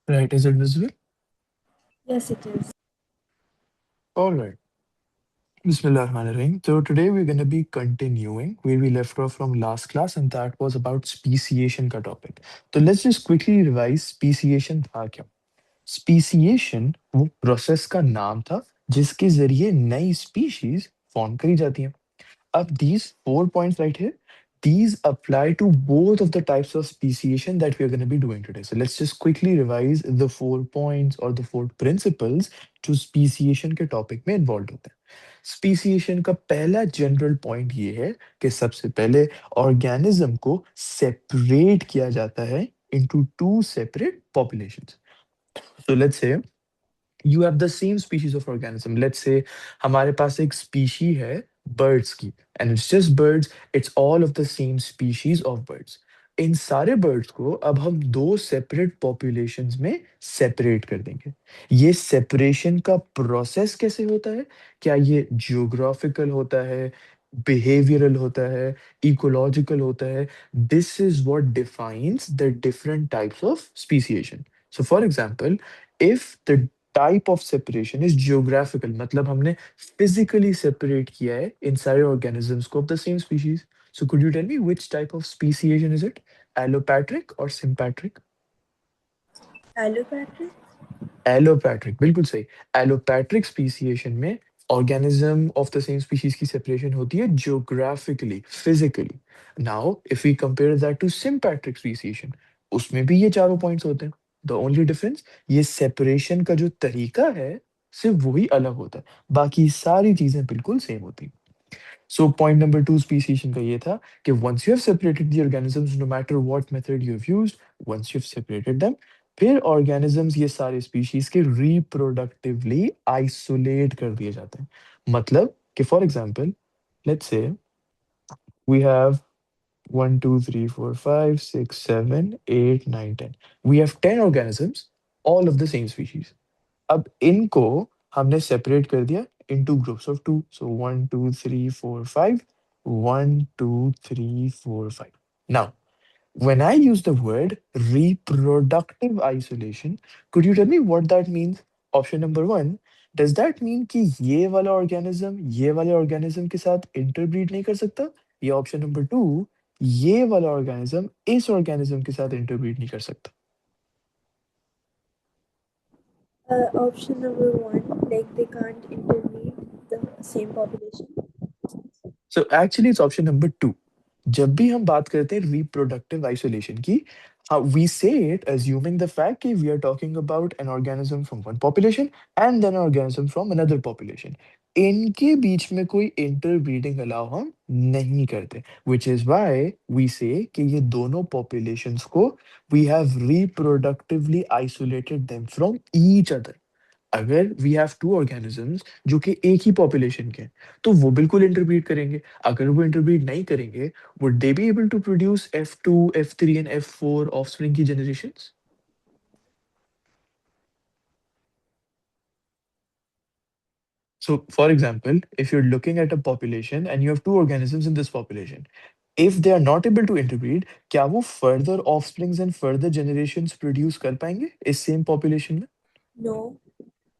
Right, is it visible? Yes, it is. All right. Bismillahirrahmanirrahim. So today we're going to be continuing where we left off from last class, and that was about speciation का topic. So let's just quickly revise speciation था क्या? Speciation वो process का नाम था जिसके जरिए नई स्पीशीज फॉर्म करी जाती हैं. These 4 points right here, these apply to both of the types of speciation that we are going to be doing today. So let's just quickly revise the 4 points or the four principles जो speciation के topic में involve होते हैं. Speciation का पहला general point ये है कि सबसे पहले ऑर्गेनिज्म को सेपरेट किया जाता है into two separate populations. So let's say you have the same species of organism. Let's say हमारे पास एक स्पीशी है बर्ड्स की, and it's just birds, it's all of the same species of birds. इन सारे बर्ड्स को अब हम दो सेपरेट पॉपुलेशंस में सेपरेट कर देंगे. ये सेपरेशन का प्रोसेस कैसे होता है? क्या ये जियोग्राफिकल होता है, बिहेवियरल होता है, इकोलॉजिकल होता है? This is what defines the different types of speciation. So for example, if the type of separation is geographical, मतलब हमने फिजिकली सेपरेट किया है इन सारे ऑर्गेनिजम्स को of the same species. So could you tell me which type of speciation is it? Allopatric और sympatric? Allopatric? Allopatric, बिल्कुल सही. Allopatric speciation में organism of the same species की सेपरेशन होती है geographically, physically. Now if we compare that to sympatric speciation, उसमें भी ये चारों पॉइंट्स होते हैं. द ओनली डिफरेंस, ये सेपरेशन का जो तरीका है सिर्फ वही अलग होता है, बाकी सारी चीजें बिल्कुल सेम होती हैं. So point number two speciation का ये था कि once you have separated the organisms, no matter what method you have used, once you've separated them, फिर organisms ये सारे species के reproductively isolate कर दिए जाते हैं. मतलब कि for example, let's say we have 1, 2, 3, 4, 5, 6, 7, 8, 9, 10. We have 10 organisms, all of the same species. अब इनको हमने सेपरेट कर दिया into groups of two. So 1, 2, 3, 4, 5, 1, 2, 3, 4, 5. Now when I use the word reproductive isolation, could you tell me what that means? Option number one, does that mean कि ये वाला organism ये वाले ऑर्गेनिज्म के साथ इंटरब्रीड नहीं कर सकता? या ऑप्शन नंबर टू, ये वाला ऑर्गेनिज्म इस ऑर्गेनिज्म के साथ इंटरब्रीड नहीं कर सकता? Option number one, like they can't intervene the same population. So actually it's option number two. जब भी हम बात करते हैं रिप्रोडक्टिव आइसोलेशन की, we say it assuming the fact कि we are talking about an organism from one population and then organism from another population. इनके बीच में कोई इंटरब्रीडिंग अलाउ हम नहीं करते, विच इज व्हाई वी से कि ये दोनों पॉपुलेशंस को we have reproductively isolated them from each other. अगर वी हैव टू ऑर्गेनिजम्स जो कि एक ही पॉपुलेशन के हैं, तो वो बिल्कुल इंटरब्रीड करेंगे. अगर वो इंटरब्रीड नहीं करेंगे, would they be able to produce F2, F3 and F4 offspring की generations? So, for example, if you're looking at a population and you have two organisms in this population, if they are not able to interbreed, क्या वो further offsprings and further generations produce कर पाएंगे इस same population में? No.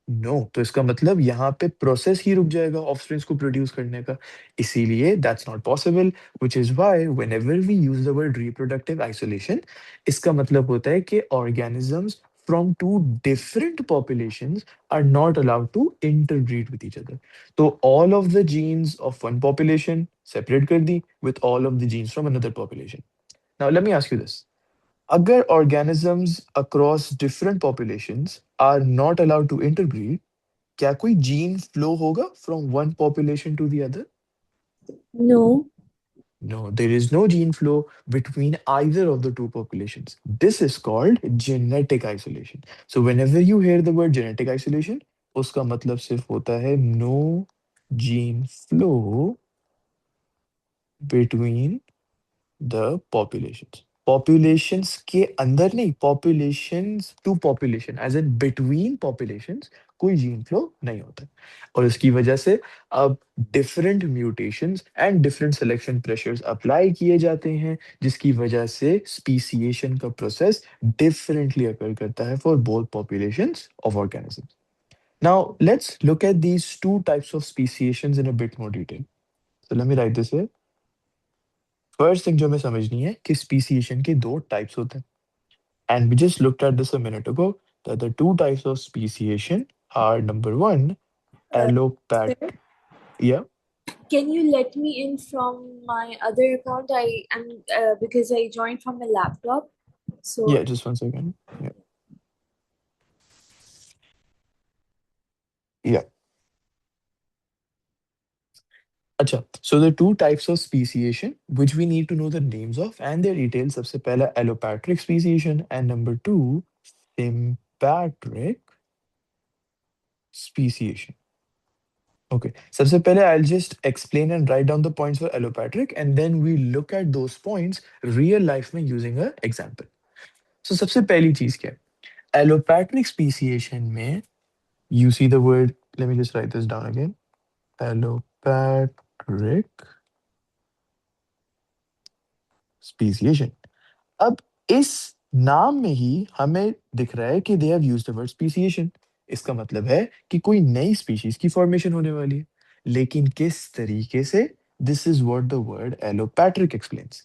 No. तो इसका मतलब यहाँ पे प्रोसेस ही रुक जाएगा ऑफस्प्रिंग्स को प्रोड्यूस करने का. इसीलिए that's not possible, which is why whenever we use the word reproductive isolation, इसका मतलब होता है कि organisms from two different populations are not allowed to interbreed with each other. तो all of the genes of one population separate कर दी with all of the genes from another population. Now let me ask you this. अगर organisms across different populations are not allowed to interbreed, क्या कोई gene flow होगा from one population to the other? No. No, there is no gene flow between either of the two populations. This is called genetic isolation. So whenever you hear the word genetic isolation, उसका मतलब सिर्फ होता है no gene flow between the populations. Populations के अंदर नहीं, populations to population as in between populations कोई gene flow नहीं होता। और इसकी वजह से अब different mutations and different selection pressures apply किए जाते हैं, जिसकी वजह से स्पीसिएशन का प्रोसेस डिफरेंटली अकर करता है for both populations of organisms. Now, let's look at these two types of speciations in a bit more detail. So let me write this here. First thing जो हमें समझनी है कि speciation के दो types होते हैं. And we just looked at this a minute ago that the two types of speciation are number one, Uh, allopat. Sir, Yeah, can you let me in from my other account? I am because I joined from my laptop. yeah, So just one second. Yeah, yeah. Acha. So the two types of speciation which we need to know the names of and their details. सबसे पहला allopatric speciation and number two, sympatric speciation. Okay. सबसे पहले I'll just explain and write down the points for allopatric and then we look at those points real life में using a example. So सबसे पहली चीज क्या है? Allopatric speciation में you see the word, let me just write this down again. Allopatric speciation. अब इस नाम में ही हमें दिख रहा है कि they have used the word speciation. इसका मतलब है कि कोई नई स्पीशीज की फॉर्मेशन होने वाली है, लेकिन किस तरीके से? This is what the word allopatric explains.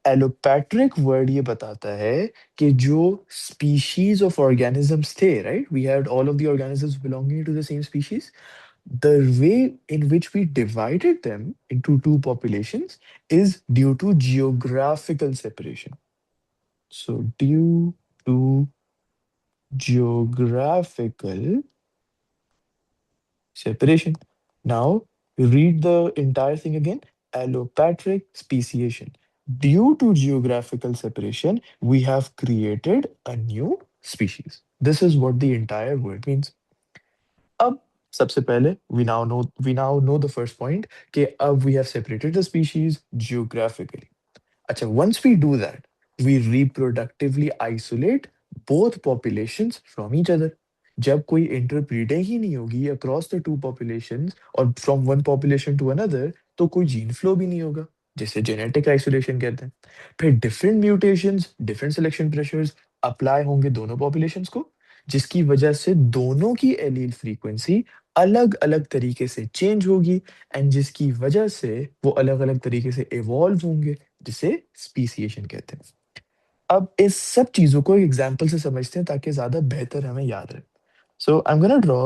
Allopatric word ये बताता है कि जो स्पीशीज ऑफ ऑर्गेनिजम्स थे, right, we had all of the organisms belonging to the same species, the way in which we divided them into two populations is due to geographical separation. So due to geographical separation. Now read the entire thing again. Allopatric speciation. Due to geographical separation, we have created a new species. This is what the entire word means. अब सबसे पहले we now know the first point कि अब we have separated the species geographically. Acha, once we do that, we reproductively isolate both populations from each other. जब कोई interbreeding ही नहीं होगी अक्रॉस द टू पॉपुलेशंस और from one population to another, तो कोई जीन फ्लो भी नहीं होगा, जिसे जेनेटिक आइसोलेशन कहते हैं। फिर different mutations, different selection pressures apply होंगे दोनों पॉपुलेशंस को, जिसकी वजह से दोनों की एलील फ्रीक्वेंसी अलग अलग तरीके से चेंज होगी, एंड जिसकी वजह से वो अलग अलग तरीके से इवॉल्व होंगे, जिसे स्पीसिएशन कहते हैं। अब इस सब चीजों को एग्जांपल से समझते हैं ताकि ज्यादा बेहतर हमें याद रहे। So I am gonna draw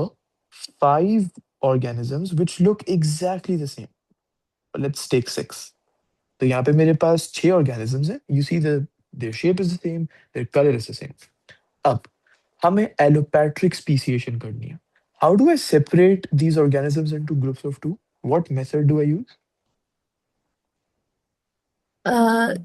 5 organisms which look exactly the same. Let's take 6. तो यहाँ पे मेरे पास 6 organisms हैं। You see their shape is the same, their color is the same. अब हमें allopatric speciation करनी है। How do I separate these organisms into groups of two? What method do I use? uh,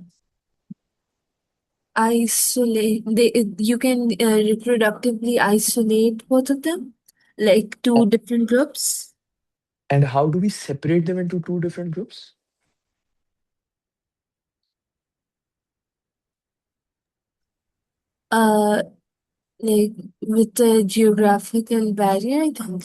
isolate they you can reproductively isolate both of them like two different groups. And how do we separate them into two different groups? Uh, like with the geographical barrier, I think.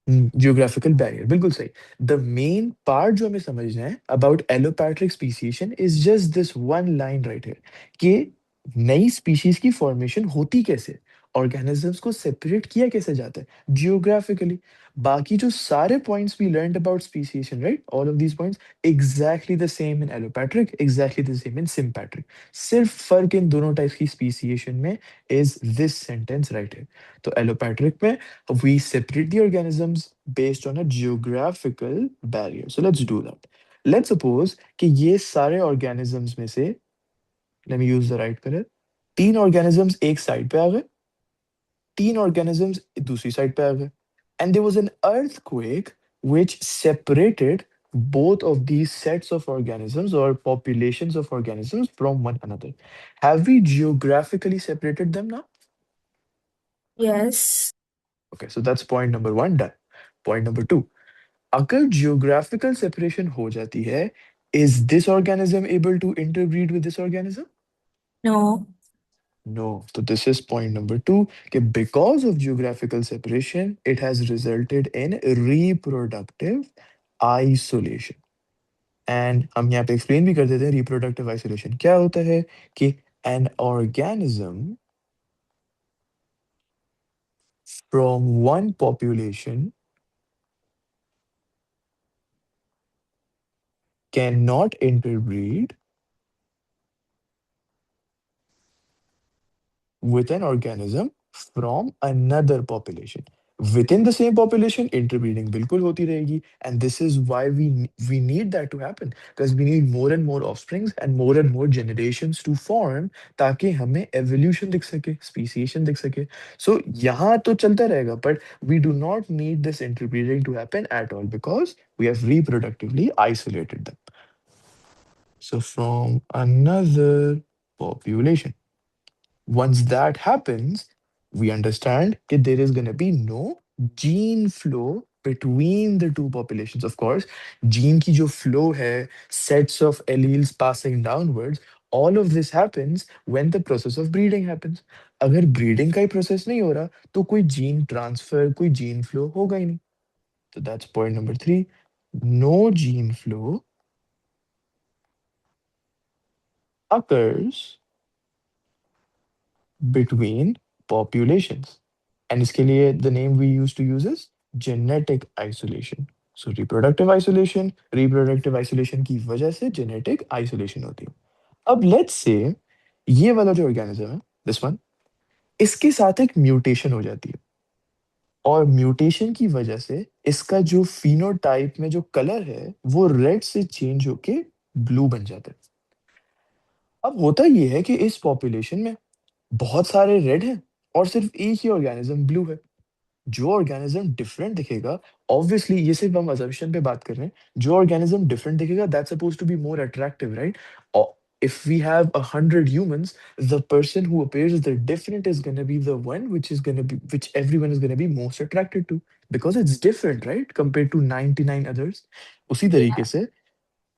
Geographical barrier, बिल्कुल सही। The main part जो हमें समझना है about allopatric speciation is just this one line right here, कि नई species की formation होती कैसे, ऑर्गेनिजम्स को सेपरेट किया कैसे जाता है जियोग्राफिकली। बाकी जो सारे points we learned about speciation, right, all of these points exactly the same in allopatric, exactly the same in sympatric. सिर्फ फर्क इन दोनों टाइप्स की स्पीसिएशन में is this sentence right here. तो एलोपैट्रिक में we separate the organisms based on a geographical barrier. So let's do that. Let's suppose कि ये सारे organisms में से, let me use the right color, 3 organisms एक साइड पे आ गए, 3 organisms दूसरी साइड पे आ गए, and there was an earthquake which separated both of these sets of organisms or populations of organisms from one another. Have we geographically separated them now? Yes. Okay, so that's point number one done. Point number two, अगर geographical separation हो जाती है, is this organism able to interbreed with this organism? No. No. So this is point number two. कि because of geographical separation, it has resulted in reproductive isolation. And हम यहाँ पे explain भी कर देते हैं reproductive isolation क्या होता है कि an organism from one population cannot interbreed with an organism from another population. Within the same population, interbreeding बिल्कुल होती रहेगी, and this is why we need that to happen because we need more and more offsprings and more generations to form ताकि हमें evolution दिख सके, speciation दिख सके. So यहाँ तो चलता रहेगा, but we do not need this interbreeding to happen at all because we have reproductively isolated them. So from another population. Once that happens, we understand that there is going to be no gene flow between the two populations. Of course, gene ki jo flow hai, sets of alleles passing downwards, all of this happens when the process of breeding happens. अगर breeding का ही process नहीं हो रहा, तो कोई gene transfer, कोई gene flow होगा ही नहीं. So that's point number three. No gene flow occurs between populations. And इसके लिए the name we used to use is genetic isolation. So reproductive isolation की वजह से genetic isolation होती है. अब let's say ये वाला जो organism है, this one, इसके साथ एक mutation हो जाती है. और म्यूटेशन की वजह से इसका जो phenotype में जो कलर है वो रेड से चेंज होके ब्लू बन जाता है. अब होता ये है कि इस पॉपुलेशन में बहुत सारे रेड हैं और सिर्फ एक ही ऑर्गेनिज्म ब्लू है. जो ऑर्गेनिज्म डिफरेंट दिखेगा, ऑब्वियसली ये सिर्फ हम assumption पे बात कर रहे हैं, जो ऑर्गेनिज्म डिफरेंट दिखेगा that's supposed to be more attractive, right? If we have 100 humans, the person who appears the different is going to be the one which everyone is going to be most attracted to because it's different, right, compared to 99 others. उसी तरीके Yeah. से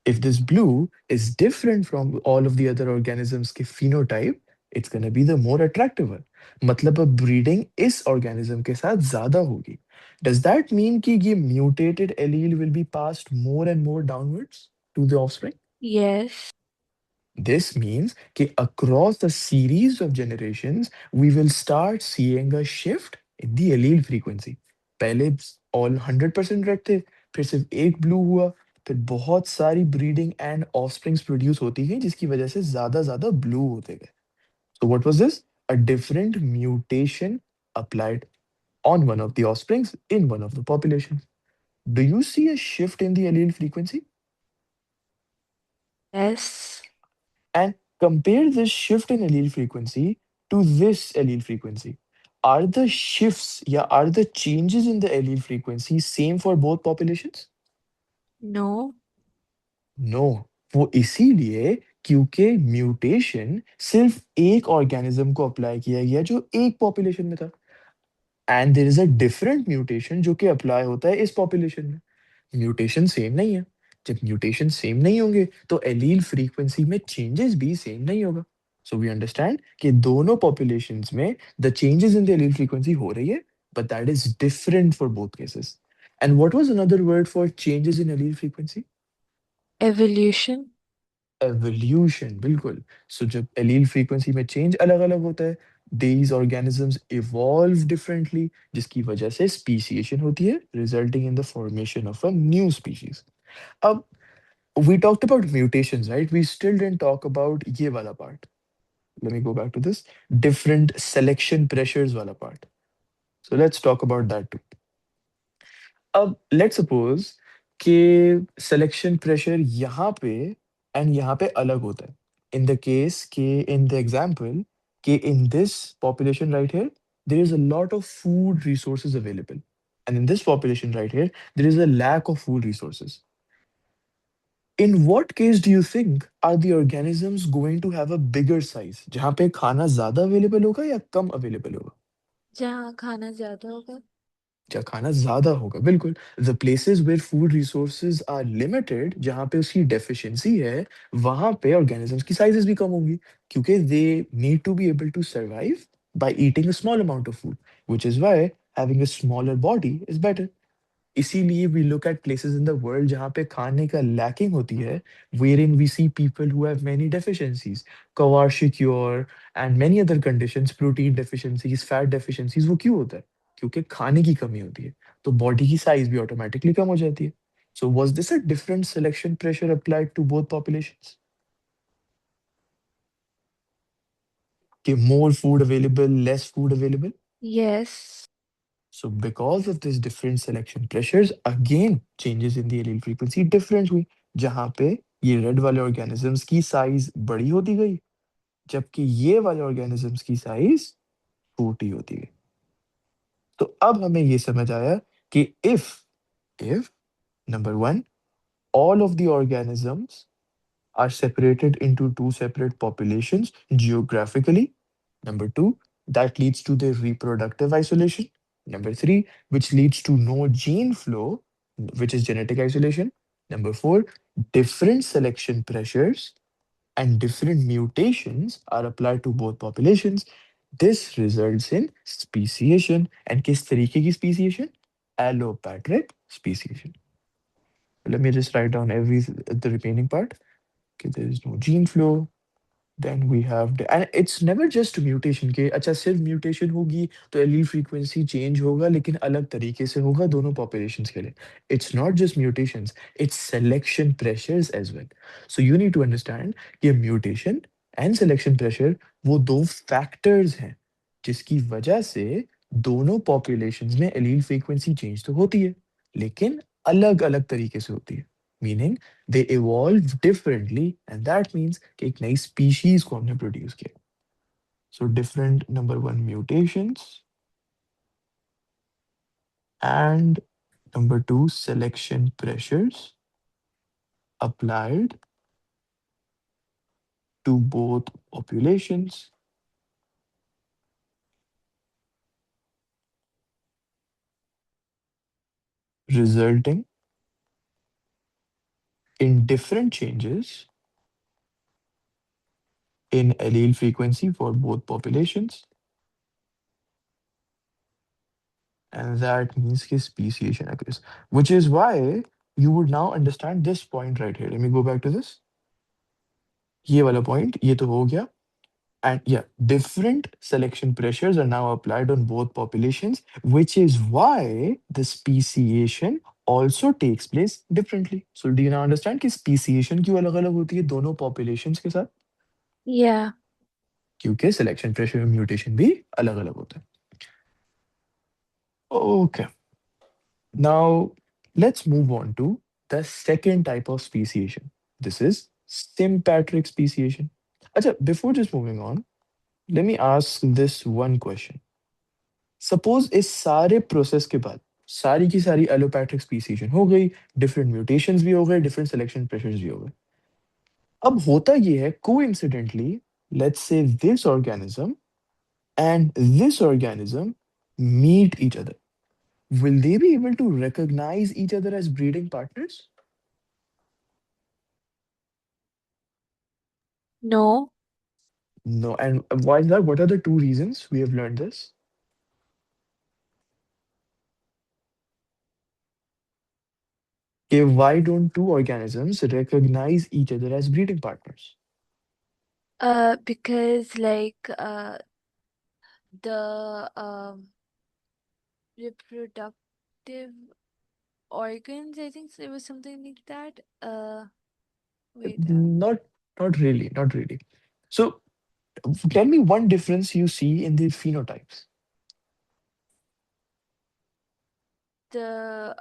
if this blue is different from all of the other organisms के phenotype, it's gonna be the more attractive one. मतलब अब breeding इस organism के साथ ज़्यादा होगी. Does that mean कि ये mutated allele will be passed more and more downwards to the offspring? Yes. This means कि across the series of generations, we will start seeing a shift in the allele frequency. पहले all 100% red थे, फिर सिर्फ एक blue हुआ, फिर बहुत सारी ब्रीडिंग एंड ऑफस्प्रिंग्स प्रोड्यूस होती गई जिसकी वजह से ज्यादा ज्यादा ब्लू होते गए. So what was this? A different mutation applied on one of the offsprings in one of the populations. Do you see a shift in the allele frequency? Yes. And compare this shift in allele frequency to this allele frequency. Are the shifts, yeah, are the changes in the allele frequency same for both populations? No. No. वो इसीलिए क्योंकि mutation सिर्फ एक organism को apply किया गया जो एक पॉपुलेशन में था. And there is a different mutation जो कि अप्लाई होता है इस पॉपुलेशन में. म्यूटेशन सेम नहीं है. जब म्यूटेशन सेम नहीं होंगे तो एलील फ्रीक्वेंसी में चेंजेस भी सेम नहीं होगा. सो वी अंडरस्टैंड कि दोनों पॉपुलेशंस में the changes in the allele frequency हो रही है but that is different for both cases. And what was another word for changes in allele frequency? Evolution. Evolution, बिल्कुल. सो जब एलील फ्रीक्वेंसी में change अलग अलग होता है, these organisms evolve differently जिसकी वजह से speciation होती है resulting in the formation of a new species. अब we talked about mutations, right? We still didn't talk about ये वाला part. Let me go back to this different selection pressures वाला part. So let's talk about that too. अब let's suppose कि selection pressure यहाँ पे and यहाँ पे अलग होता है. इन द केस के इन द एग्जांपल कि in this population right here there is a lot of food resources available and in this population right here there is a lack of food resources. In what case do you think are the organisms going to have a bigger size, जहाँ पे खाना ज्यादा available होगा या कम available होगा? जहाँ खाना ज्यादा होगा. जहाँ खाना ज्यादा होगा, बिल्कुल। The places where food resources are limited, जहाँ पे उसकी डेफिशिएंसी है, वहां पे ऑर्गेनिजम्स की साइजेस भी कम होंगी, क्योंकि they need to be able to survive by eating a small amount of food, which is why having a smaller body is better. इसीलिए we look at places in the world जहाँ पे खाने का lacking होती है, wherein we see people who have many deficiencies, kwashiorkor and many other conditions, protein deficiencies, fat deficiencies। वो क्यों होता है? क्योंकि खाने की कमी होती है, तो बॉडी की साइज भी ऑटोमेटिकली कम हो जाती है। So was this a different selection pressure applied to both populations? कि more food available, less food available? Yes. So because of this different selection pressures, again changes in the allele frequency different हुई, जहाँ पे ये red वाले organisms की size बड़ी होती गई, जबकि ये वाले ऑर्गेनिजम्स की साइज छोटी होती गई। तो अब हमें ये समझ आया कि if number one, all of the organisms are separated into two separate populations geographically. Number two, that leads to their reproductive isolation. Number three, which leads to no gene flow, which is genetic isolation. Number four, different selection pressures and different mutations are applied to both populations. This results in speciation. And किस तरीके की speciation? Allopatric speciation. Let me just write down the remaining part. Okay, there is no gene flow. Then we have and it's never just mutation के अच्छा सिर्फ mutation होगी तो allele frequency change होगा, लेकिन अलग तरीके से होगा दोनों populations के लिए। It's not just mutations, it's selection pressures as well. So you need to understand कि mutation and selection pressure वो दो factors हैं जिसकी वजह से दोनों populations में allele frequency change तो होती है, लेकिन अलग अलग तरीके से होती है। Meaning they evolve differently, and that means कि एक नई species को हमने produce किया। So different number one mutations and number two selection pressures applied to both populations, resulting in different changes in allele frequency for both populations, and that means कि speciation occurs, which is why you would now understand this point right here. Let me go back to this। ये वाला point ये तो हो गया। And yeah, different selection pressures are now applied on both populations, which is why the speciation also takes place differently. So do you now understand कि speciation क्यों अलग-अलग होती है दोनों populations के साथ? Yeah. क्योंकि selection pressure और mutation भी अलग-अलग होता है। Okay, now let's move on to the second type of speciation. This is sympatric speciation. अच्छा, before just moving on, let me ask this one question. Suppose इस सारे प्रोसेस के बाद सारी की सारी एलोपैथिक स्पीसीशन हो गई, डिफरेंट म्यूटेशंस भी हो गए, डिफरेंट सिलेक्शन प्रेशर्स भी हो गए। अब होता ये है coincidentally, let's say this organism and this organism meet each other, will they be able to recognize each other as breeding partners? No. No. And why is that? What are the two reasons we have learned this? Okay, why don't two organisms recognize each other as breeding partners? Because the reproductive organs, I think it was something like that. Wait. Not, not really, not really. So tell me one difference you see in the phenotypes. The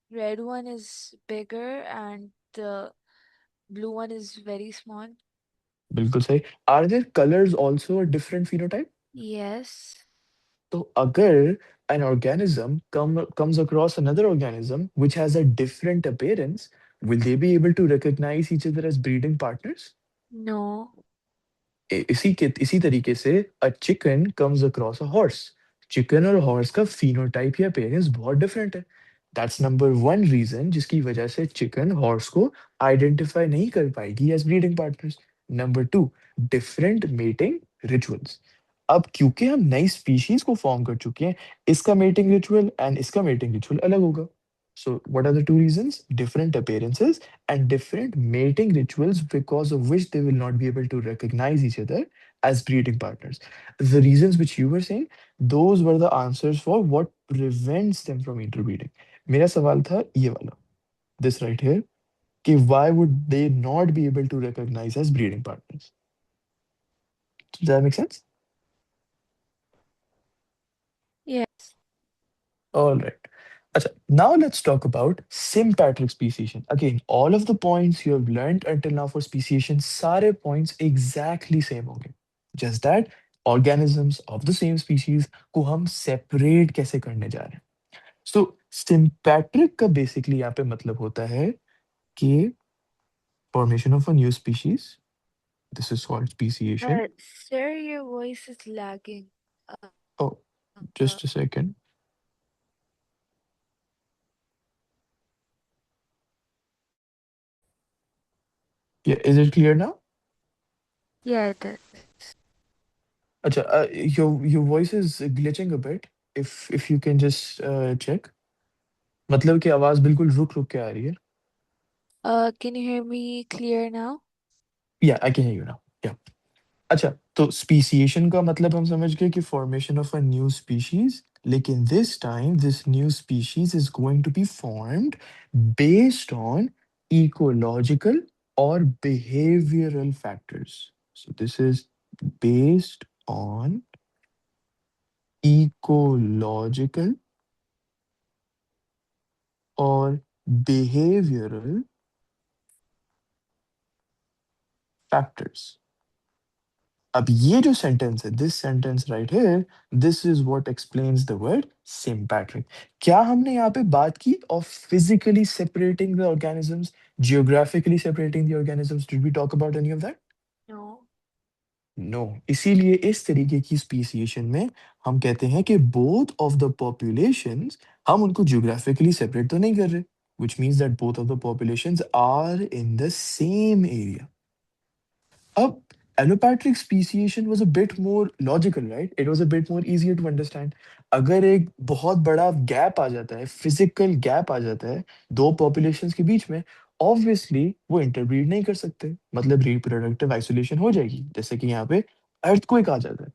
red one is bigger and the blue one is very small. बिल्कुल सही। Are their colors also a different phenotype? Yes. तो अगर an organism comes across another organism which has a different appearance, will they be able to recognize each other as breeding partners? No. इसी तरीके से a chicken comes across a horse, chicken और horse का phenotype या appearance बहुत different है। That's number one reason जिसकी वजह से चिकन हॉर्स को आइडेंटिफाई नहीं कर पाएगी as breeding partners. Number two, different mating rituals. अब क्योंकि हम नई स्पीशीज को फॉर्म कर चुके हैं, इसका मेटिंग रिचुअल एंड इसका मेटिंग रिचुअल अलग होगा। So what are the two reasons? Different appearances and different mating rituals, because of which they will not be able to recognize each other as breeding partners. The reasons which you were saying, those were the answers for what prevents them from interbreeding. मेरा सवाल था ये वाला, this right here, कि why would they not be able to recognize as breeding partners? Does that make sense? Yes. All right. Acha, now let's talk about sympatric speciation. Again, all of the points you have learned until now for speciation, सारे points exactly same होंगे. Just that organisms of the same species को हम separate कैसे करने जा रहे हैं. So sympatric का basically यहाँ पे मतलब होता है कि formation of a new species. This is called speciation. Sir, your voice is lagging. Uh, Oh, just a second. Yeah, is it clear now? yeah, it is. Acha, your voice is glitching a bit. If you can just check. मतलब कि आवाज बिल्कुल रुक रुक के आ रही है. Can you hear me clear now? Yeah, I can hear you now. Yeah. अच्छा, तो speciation का मतलब हम समझ गए कि formation of a new species, लेकिन this time this new species is going to be formed based on ecological or behavioral factors. So this is based on ecological or behavioral factors. अब ये जो सेंटेंस है, this sentence right here, this is what explains the word sympatric. क्या हमने यहाँ पे बात की of physically separating the organisms, geographically separating the organisms? Did we talk about any of that? No. No. इसीलिए इस तरीके की स्पीसिएशन में हम कहते हैं कि बोथ ऑफ द पॉपुलेशंस, हम उनको जियोग्राफिकली सेपरेट तो नहीं कर रहे, which means that both of the populations are in the same area. Up, allopatric speciation was a bit more logical, right? It was a bit more easier to understand. अगर एक बहुत बड़ा gap आ जाता है, फिजिकल गैप आ जाता है दो populations के बीच में, ऑब्वियसली वो इंटरब्रीड नहीं कर सकते, मतलब रिप्रोडक्टिव आइसोलेशन हो जाएगी. जैसे कि यहाँ पे अर्थक्वेक आ जाता है.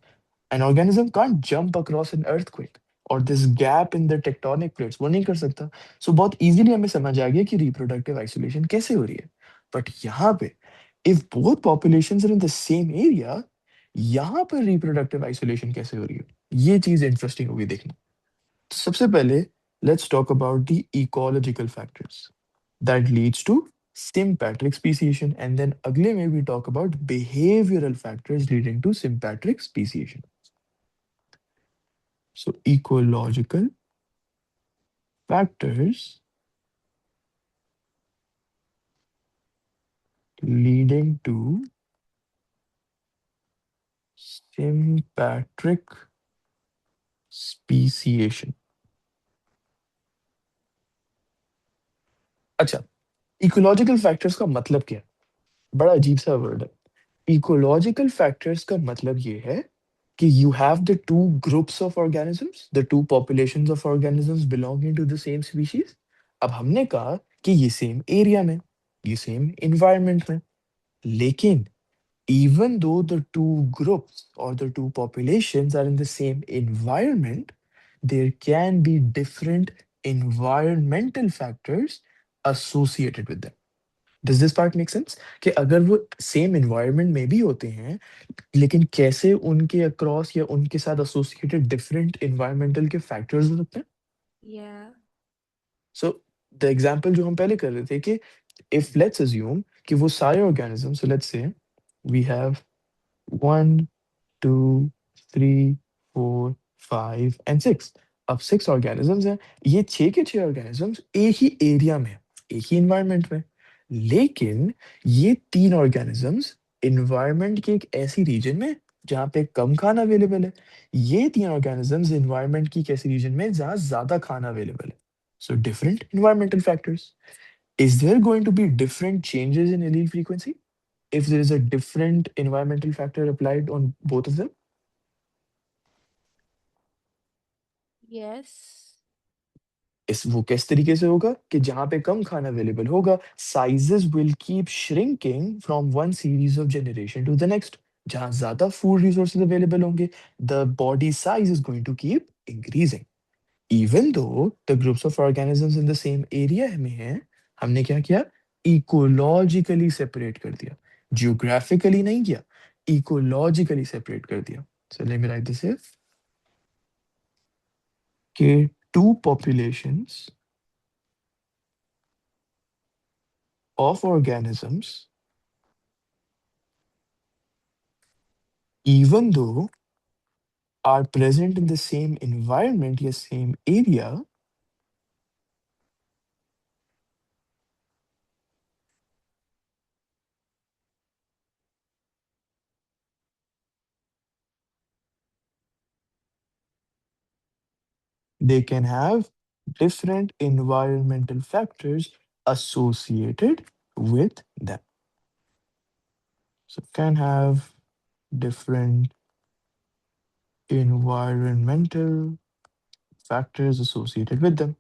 An organism can't jump across an earthquake or this gap in the tectonic plates, वो नहीं कर सकता. So बहुत easily हमें समझ आ गया कि reproductive isolation कैसे हो रही है. But यहाँ पे if both populations are in the same area, यहाँ पर reproductive isolation कैसे हो रही है, ये चीज इंटरेस्टिंग होगी देखना. तो सबसे पहले let's talk about the ecological factors that leads to sympatric speciation, and then अगले में we talk about behavioral factors leading to sympatric speciation. So ecological factors leading to sympatric speciation. अच्छा, इकोलॉजिकल फैक्टर्स का मतलब क्या है? बड़ा अजीब सा वर्ड है. इकोलॉजिकल फैक्टर्स का मतलब ये है कि you have the two groups of organisms, the two populations of organisms belonging to the same species. अब हमने कहा कि ये सेम एरिया में, ये सेम इन्वायरमेंट में, लेकिन even though the two groups or the two populations are in the same environment, there can be different environmental factors associated with them. Does this part make sense? कि अगर वो same environment में भी होते हैं, लेकिन कैसे उनके अक्रॉस या उनके साथ associated different environmental के factors हो सकते हैं. Yeah. So the example जो हम पहले कर रहे थे कि if let's assume कि वो सारे organisms, so let's say we have 1, 2, 3, 4, 5 and 6. अब 6 ऑर्गेनिजम्स हैं. ये 6 के 6 ऑर्गेनिजम्स एक ही एरिया में, एक ही इन्वायरमेंट में, लेकिन ये 3 ऑर्गेनिजम्स इन्वायरमेंट के एक ऐसी रीजन में जहाँ पे कम खाना अवेलेबल है। ये तीन ऑर्गेनिजम्स इन्वायरमेंट की कैसी रीजन में जहाँ ज्यादा खाना अवेलेबल है। So different environmental factors. Is there going to be different changes in allele frequency if there is a different environmental factor applied on both of them? Yes. इस वो किस तरीके से होगा कि जहां पे कम खाना अवेलेबल होगा, sizes will keep shrinking from one series of generation to the next. जहां ज्यादा फूड रिसोर्सेज अवेलेबल होंगे, the body size is going to keep increasing. Even though the groups of organisms in the same area में हैं, हमने क्या किया? Ecologically separate कर दिया। जियोग्राफिकली नहीं किया, इकोलॉजिकली सेपरेट कर दिया। So let me right this here कि to populations of organisms, even though are present in the same environment या same area, they can have different environmental factors associated with them. So can have different environmental factors associated with them.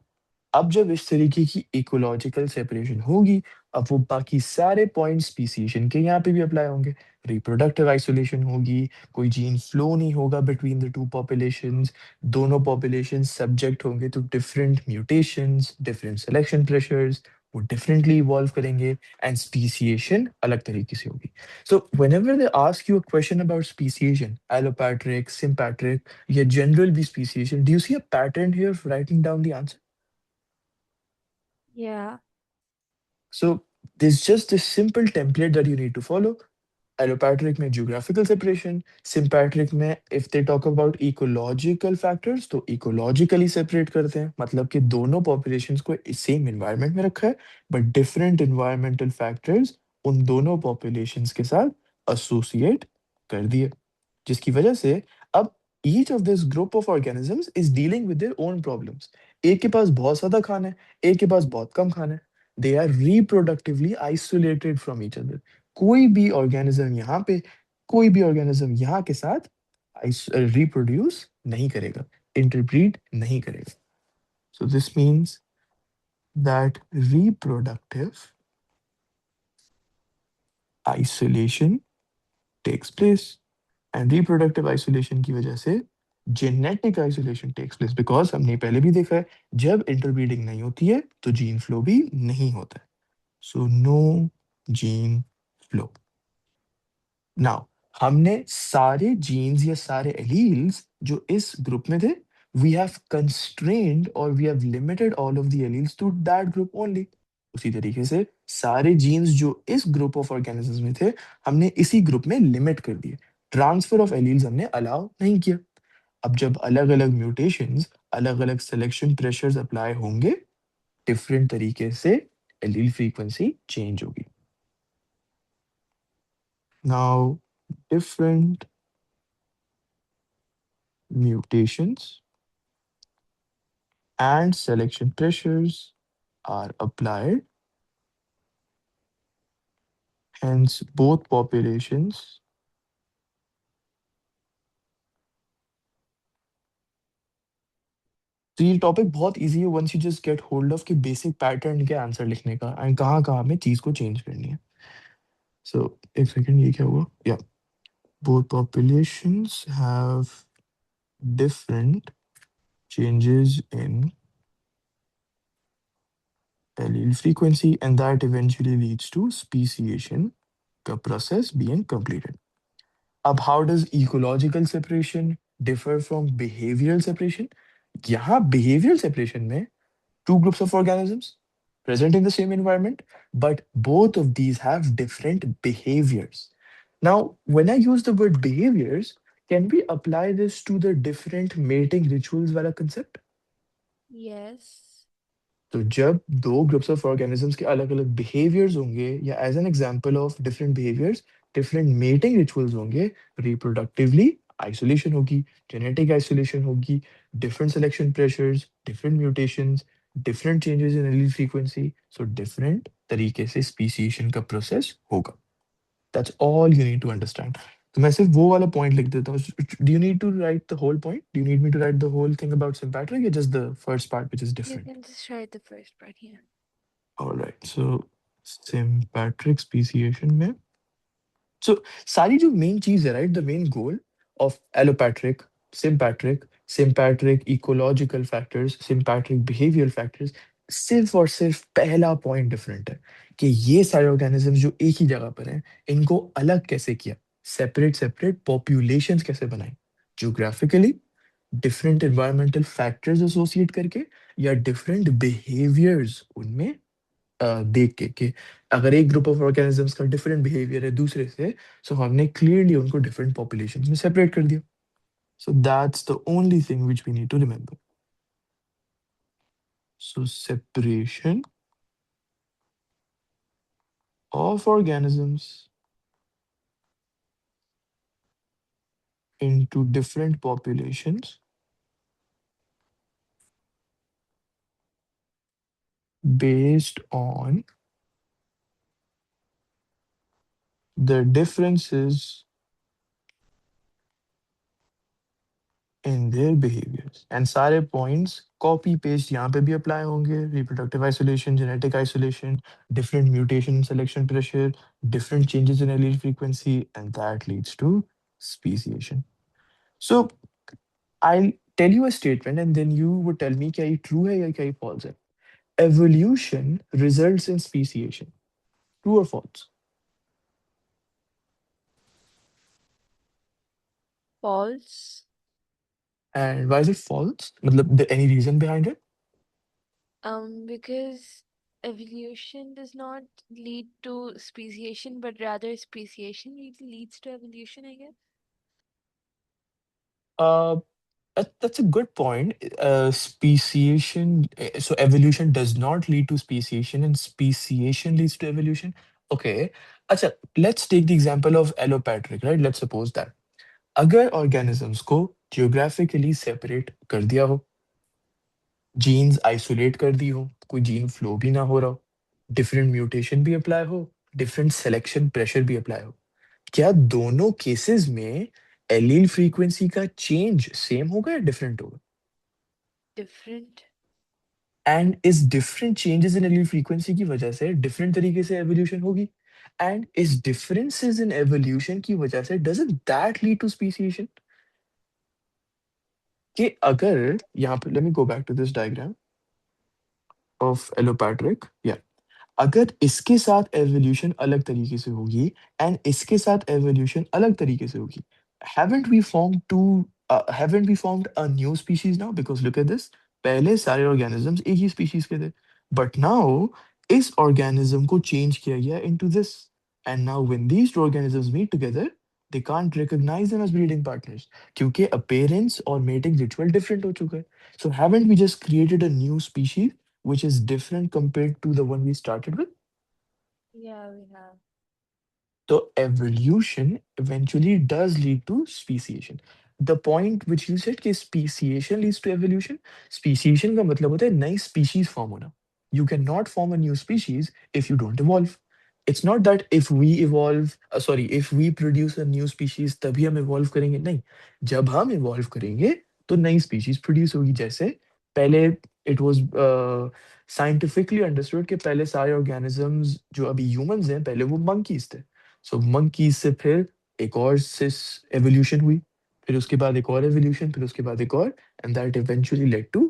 अब जब इस तरीके की ecological separation होगी, अब वो बाकी सारे पॉइंट स्पीसीशन के यहाँ पे भी अप्लाई होंगे। रिप्रोडक्टिव आइसोलेशन होगी, कोई जीन फ्लो नहीं होगा बिटवीन द टू पॉपुलेशंस, दोनों पॉपुलेशंस सब्जेक्ट होंगे to different mutations, different selection pressures, वो डिफरेंटली इवॉल्व करेंगे, एंड स्पीसिएशन अलग तरीके से होगी। So whenever they ask you a question about speciation, allopatric, sympatric या general B speciation, do you see a pattern here writing down the answer? Yeah. So there's just this simple template that you need to follow. Allopatric में geographical separation, sympatric में if they talk about ecological factors तो ecologically separate करते हैं, मतलब कि दोनों populations को same environment में रखा है, but different environmental factors उन दोनों populations के साथ associate कर दिए, जिसकी वजह से अब each of this group of organisms is dealing with their own problems। एक के पास बहुत ज्यादा खाना है, एक के पास बहुत कम खाना है। They are reproductively isolated from each other। कोई भी ऑर्गेनिज्म यहाँ पे, कोई भी ऑर्गेनिज्म यहाँ के साथ रिप्रोड्यूस नहीं करेगा, इंटरब्रीड नहीं करेगा। So this means that reproductive isolation takes place, and reproductive isolation की वजह से genetic isolation takes place, because हमने पहले भी देखा है जब इंटरब्रीडिंग नहीं होती है तो जीन फ्लो भी नहीं होता है। So no gene flow. Now हमने सारे जीन्स या सारे एलील्स जो इस ग्रुप में थे, वी हैव कंस्ट्रेन्ड और we have limited all of the alleles to that group only. उसी तरीके से सारे जीन्स जो इस ग्रुप ऑफ ऑर्गेनिजम्स में थे, हमने इसी ग्रुप में लिमिट कर दिए। ट्रांसफर ऑफ एलील्स हमने अलाउ नहीं किया। अब जब अलग अलग म्यूटेशंस, अलग अलग सिलेक्शन प्रेशर्स अप्लाई होंगे, डिफरेंट तरीके से एलील फ्रीक्वेंसी चेंज होगी। Now different mutations and selection pressures are applied, hence both populations तो ये टॉपिक बहुत इजी है once you just get hold of कि बेसिक पैटर्न के आंसर लिखने का एंड कहाँ कहाँ हमें चीज को चेंज करनी है। सो एक सेकंड, ये क्या हुआ? या both populations have different changes in allele frequency and that eventually leads to speciation का process being completed. अब how does ecological separation differ from behavioural separation? यहाँ बिहेवियरल सेपरेशन में two groups of organisms present in the same environment, but both of these have different behaviors. Now, when I use the word behaviors, can we apply this to the different mating rituals वाला concept? Yes. तो जब दो groups of organisms के अलग अलग behaviours होंगे, या as an example of different behaviours, different mating rituals होंगे, रिप्रोडक्टिवली आइसोलेशन होगी, जेनेटिक आइसोलेशन होगी, different selection pressures, different mutations, different changes in allele frequency, so different तरीके से स्पीसीएशन का प्रोसेस होगा. That's all you need to understand. तो मैं सिर्फ वो वाला पॉइंट लिख देता हूँ. Do you need to write the whole point? Do you need me to write the whole thing about sympatric या just the first part which is You different? can just write the first part here. Alright, so sympatric speciation में, so सारी जो main चीज है, right, the main goal of allopatric, sympatric, sympatric ecological factors, sympatric behaviour factors, सिर्फ और सिर्फ पहला point different है कि ये सारे ऑर्गेनिजम्स जो एक ही जगह पर हैं, इनको अलग कैसे किया, सेपरेट सेपरेट पॉपुलेशंस कैसे बनाई, geographically, different environmental factors associate करके, या डिफरेंट बिहेवियर्स उनमें देख के कि अगर एक ग्रुप ऑफ ऑर्गेनिजम्स का डिफरेंट बिहेवियर है दूसरे से, सो हमने क्लियरली उनको डिफरेंट पॉपुलेशंस में सेपरेट कर दिया. So that's the only thing which we need to remember. So separation of organisms into different populations based on the differences in their behaviors. And सारे points copy paste यहाँ पे भी apply होंगे. Reproductive isolation, genetic isolation, different mutation selection pressure, different changes in allele frequency, and that leads to speciation. So I'll tell you a statement and then you would tell me क्या ये true है या क्या ये false है. Evolution results in speciation. True or false? False. And why is it false? मतलब any reason behind it? Because evolution does not lead to speciation, but rather speciation leads to evolution, I guess. Uh, that's a good point. Speciation, so evolution does not lead to speciation, and speciation leads to evolution. Okay. अच्छा, let's take the example of allopatric, right? Let's suppose that अगर organisms को geographically separate कर दिया हो, genes isolate कर दी हो, कोई gene flow भी ना हो रहा हो, different mutation भी apply हो, different selection pressure भी apply हो, क्या दोनों केसेस में एलील फ्रीक्वेंसी का चेंज सेम होगा या डिफरेंट होगा? Different. एंड इस different changes in allele frequency की वजह से डिफरेंट तरीके से एवोल्यूशन होगी, एंड इस डिफरेंसेस इन एवोल्यूशन की वजह से doesn't that lead to speciation? कि अगर यहाँ पे, let me go back to this diagram of allopatric, या अगर इसके साथ एवोल्यूशन अलग तरीके से होगी एंड इसके साथ एवोल्यूशन अलग तरीके से होगी, haven't we formed two haven't we formed a new species now? Because look at this, पहले सारे organisms एक ही species के थे, but now इस organism को change किया गया into this, and now when these two organisms meet together, they can't recognize them as breeding partners क्योंकि appearance और mating ritual different हो चुका है. So haven't we just created a new species which is different compared to the one we started with? Yeah, we have. So evolution eventually does lead to speciation. The point which you said कि speciation leads to evolution, speciation का मतलब होता है नई species form होना. You cannot form a new species if you don't evolve. It's not that if we evolve, sorry, if we produce a new species तभी हम evolve करेंगे, नहीं. जब हम evolve करेंगे तो नई species produce होगी. जैसे पहले it was scientifically understood कि पहले सारे organisms जो अभी humans हैं पहले वो monkeys थे. सो मंकीज से फिर एक और सिस एवोल्यूशन हुई, फिर उसके बाद एक और एवोल्यूशन, फिर उसके बाद एक और, and that eventually led to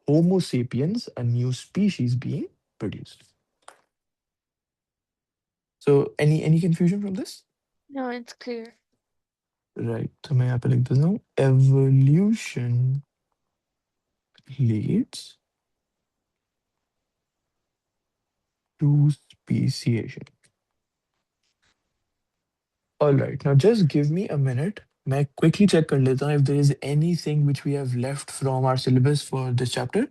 homo sapiens, a new species being produced. So any confusion from this? No, it's clear. Right, तो मैं यहाँ पे लिख देता हूँ, evolution leads to speciation. All right, now just give me a minute. मैं quickly check कर लेता हूँ if there is anything which we have left from our syllabus for this chapter.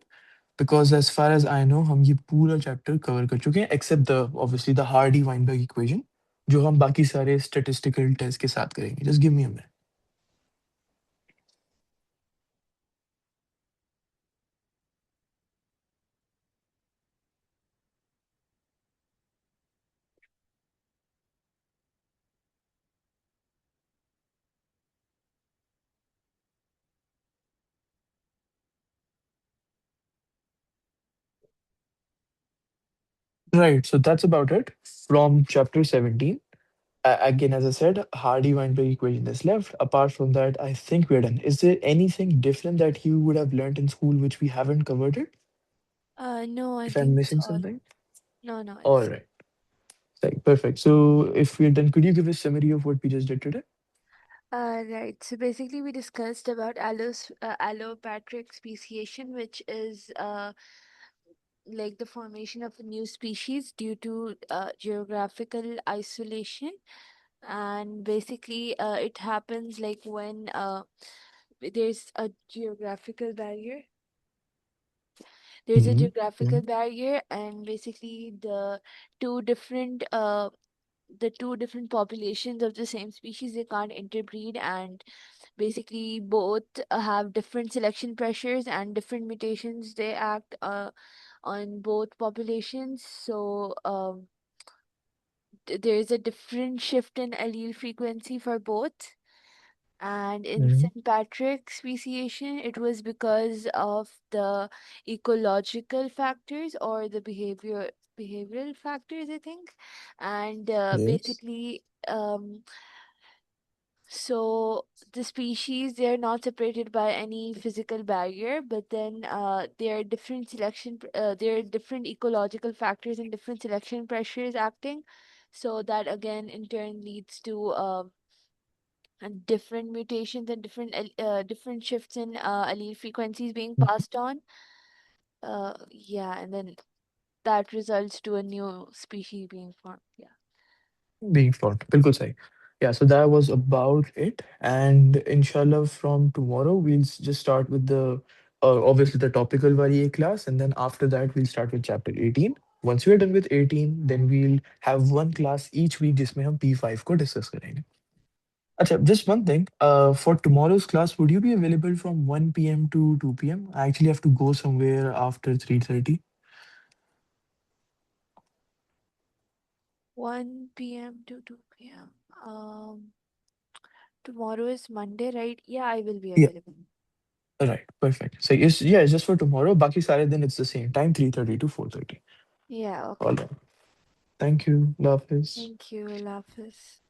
Because as far as I know, हम ये पूरा chapter cover कर चुके हैं except the obviously the Hardy-Weinberg equation. जो हम बाकी सारे स्टैटिस्टिकल टेस्ट के साथ करेंगे. Just give me a minute. Right, so that's about it from chapter 17. Again, as I said, Hardy-Weinberg equation is left. Apart from that, I think we're done. Is there anything different that you would have learned in school which we haven't covered it? No, I If I'm think it's missing all. something? No, no, All it's. right. Right, perfect. So if we're done, could you give a summary of what we just did today? Right. So basically, we discussed about allopatric speciation, which is like the formation of a new species due to geographical isolation. And basically, it happens like when there's a geographical barrier. There's a Hmm. geographical barrier, and basically two different uh, the two different populations of the same species, they can't interbreed, and basically both have different selection pressures and different mutations they act on both populations. So there is a different shift in allele frequency for both. And in Hmm. Sympatric speciation, it was because of the ecological factors or the behavioral factors, I think. And Yes. basically, so the species, they're not separated by any physical barrier, but then there are different there are different ecological factors and different selection pressures acting. So that again in turn leads to and different mutations and different shifts in allele frequencies being passed on. Yeah, and then that results to a new species being formed. Yeah. Being front. बिल्कुल सही. Yeah, so that was about it. And inshallah, from tomorrow, we'll just start with the obviously the topical varié class, and then after that, we'll start with chapter 18. Once we're done with 18, then we'll have one class each week जिसमें हम P5 को discuss करेंगे. अच्छा, just one thing. For tomorrow's class, would you be available from 1 p.m. to 2 p.m.? I actually have to go somewhere after 3:30. 1 p.m. to 2 p.m. Tomorrow is Monday, right? Yeah, I will be Yeah, available. right. Perfect. So it's just for tomorrow. बाकी सारे दिन it's the same time, 3:30 to 4:30. Yeah, All okay. right. Thank you. Love is. Thank you, Allah Hafiz.